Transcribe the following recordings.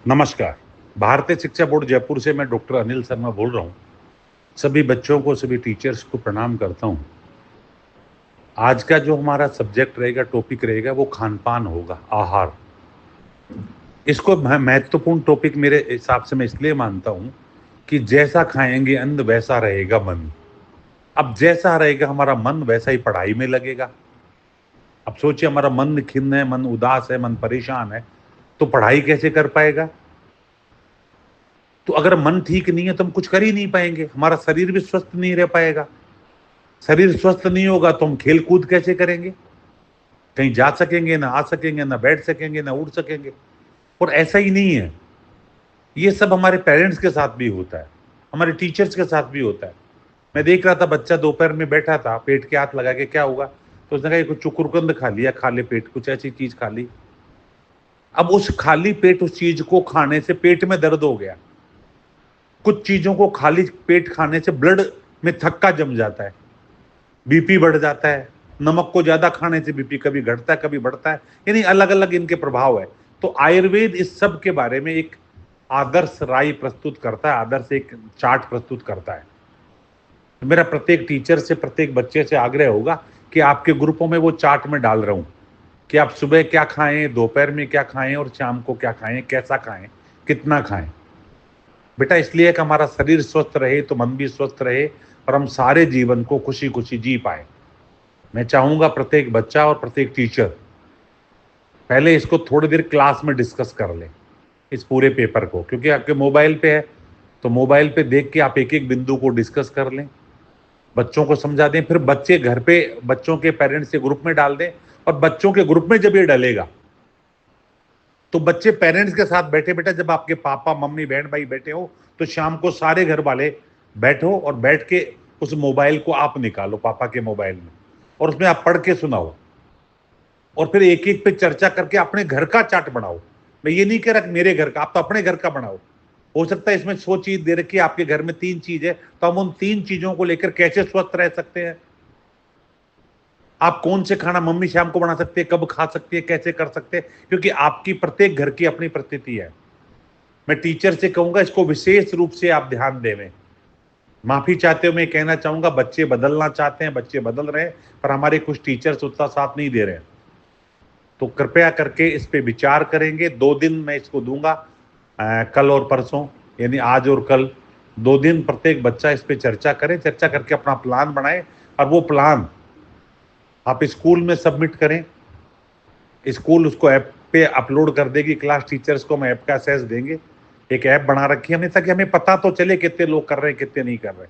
नमस्कार। भारतीय शिक्षा बोर्ड जयपुर से मैं डॉक्टर अनिल शर्मा बोल रहा हूँ। सभी बच्चों को, सभी टीचर्स को प्रणाम करता हूँ। आज का जो हमारा सब्जेक्ट रहेगा, टॉपिक रहेगा, वो खान-पान होगा, आहार। इसको महत्वपूर्ण टॉपिक मेरे हिसाब से मैं इसलिए मानता हूँ कि जैसा खाएँगे अन्न वैसा रहेगा मन। अब जैसा रहेगा हमारा मन, वैसा ही पढ़ाई में लगेगा। अब सोचिए, हमारा मन खिन्न है, मन उदास है, मन परेशान है, तो पढ़ाई कैसे कर पाएगा? तो अगर मन ठीक नहीं है तो हम कुछ कर ही नहीं पाएँगे, हमारा शरीर भी स्वस्थ नहीं रह पाएगा। शरीर स्वस्थ नहीं होगा तो हम खेल-कूद कैसे करेंगे? कहीं जा सकेंगे, ना आ सकेंगे, ना बैठ सकेंगे, ना उठ सकेंगे। और ऐसा ही नहीं है, ये सब हमारे पेरेंट्स के साथ भी होता है, हमारे टीचर्स के साथ भी होता है। मैं देख रहा था, बच्चा दोपहर में बैठा था, पेट के हाथ लगा के, क्या होगा? तो उसने कहा, "ये कुछ चुकुरकंद खा लिया, खा ले पेट, कुछ ऐसी चीज़ खा ली।" अब उस खाली पेट उस चीज़ को खाने से पेट में दर्द हो गया। कुछ चीज़ों को खाली पेट खाने से ब्लड में थक्का जम जाता है, बीपी बढ़ जाता है। नमक को ज़्यादा खाने से बीपी कभी घटता है, कभी बढ़ता है, यानी अलग-अलग इनके प्रभाव है। तो आयुर्वेद इस सब के बारे में एक आदर्श राय प्रस्तुत करता है, आदर्श एक चार्ट प्रस्तुत करता है। तो मेरा प्रत्येक टीचर से, प्रत्येक बच्चे से आग्रह होगा कि आपके ग्रुपों में वो चार्ट मैं डाल रहा हूँ कि आप सुबह क्या खाएँ, दोपहर में क्या खाएँ और शाम को क्या खाएँ, कैसा खाएँ, कितना खाएँ। बेटा इसलिए कि हमारा शरीर स्वस्थ रहे तो मन भी स्वस्थ रहे और हम सारे जीवन को खुशी-खुशी जी पाएँ। मैं चाहूँगा प्रत्येक बच्चा और प्रत्येक टीचर पहले इसको थोड़ी देर क्लास में डिस्कस कर लें, इस पूरे पेपर को, क्योंकि आपके मोबाइल पे है, तो मोबाइल पे देख के आप एक-एक बिंदु को डिस्कस कर लें, बच्चों को समझा दें, फिर बच्चे घर पे बच्चों के पेरेंट्स के ग्रुप में डाल दें और बच्चों के ग्रुप में जब ये डलेगा, तो बच्चे पेरेंट्स के साथ बैठे, बेटा जब आपके पापा, मम्मी, बहन, भाई बैठे हो, तो शाम को सारे घर वाले बैठो और बैठ के उस मोबाइल को आप निकालो पापा के मोबाइल में और उसमें आप पढ़ के सुनाओ और फिर एक-एक पे चर्चा करके अपने घर का चार्ट बनाओ। मैं ये नहीं कह रहा कि मेरे घर का, आप तो अपने घर का बनाओ। हो सकता है इसमें 100 चीज़ दे रखी है, आपके घर में 3 चीज़ है, तो हम उन 3 चीज़ों को लेकर कैसे स्वस्थ रह सकते हैं? आप कौन से खाना मम्मी शाम को बना सकती है, कब खा सकती है, कैसे कर सकते हैं? क्योंकि आपकी प्रत्येक घर की अपनी परिस्थिति है। मैं टीचर से कहूँगा इसको विशेष रूप से आप ध्यान देवें। माफ़ी चाहते हुए मैं कहना चाहूँगा, बच्चे बदलना चाहते हैं, बच्चे बदल रहे हैं, पर हमारे कुछ टीचर्स उतना साथ नहीं दे रहे हैं। तो कृपया करके इस पे विचार करेंगे। 2 दिन मैं इसको दूँगा, कल और परसों, यानी आज और कल 2 दिन प्रत्येक बच्चा इस पे चर्चा करे, चर्चा करके अपना प्लान बनाए और वो प्लान आप स्कूल में सबमिट करें। स्कूल उसको ऐप पे अपलोड कर देगी, क्लास टीचर्स को हम ऐप का एक्सेस देंगे। एक ऐप बना रखी है हमने ताकि हमें पता तो चले कितने लोग कर रहे हैं, कितने नहीं कर रहे।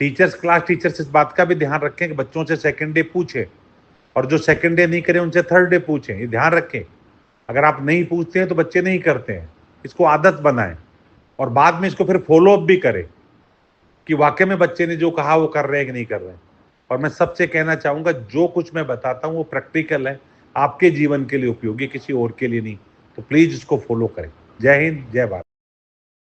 टीचर्स, क्लास टीचर्स इस बात का भी ध्यान रखें कि बच्चों से सेकंड डे पूछें और जो सेकंड डे नहीं करे उनसे थर्ड डे पूछें। ये ध्यान रखें। अगर आप नहीं पूछते हैं तो बच्चे नहीं करते हैं। इसको आदत बनाएँ और बाद में इसको फिर फ़ॉलो अप भी करें कि वाक़ई में बच्चे ने जो कहा वो कर रहे हैं कि नहीं कर रहे हैं। और मैं सबसे कहना चाहूँगा, जो कुछ मैं बताता हूँ वो प्रैक्टिकल है, आपके जीवन के लिए उपयोगी, किसी और के लिए नहीं। तो प्लीज़ इसको फ़ॉलो करें। जय हिंद, जय भारत।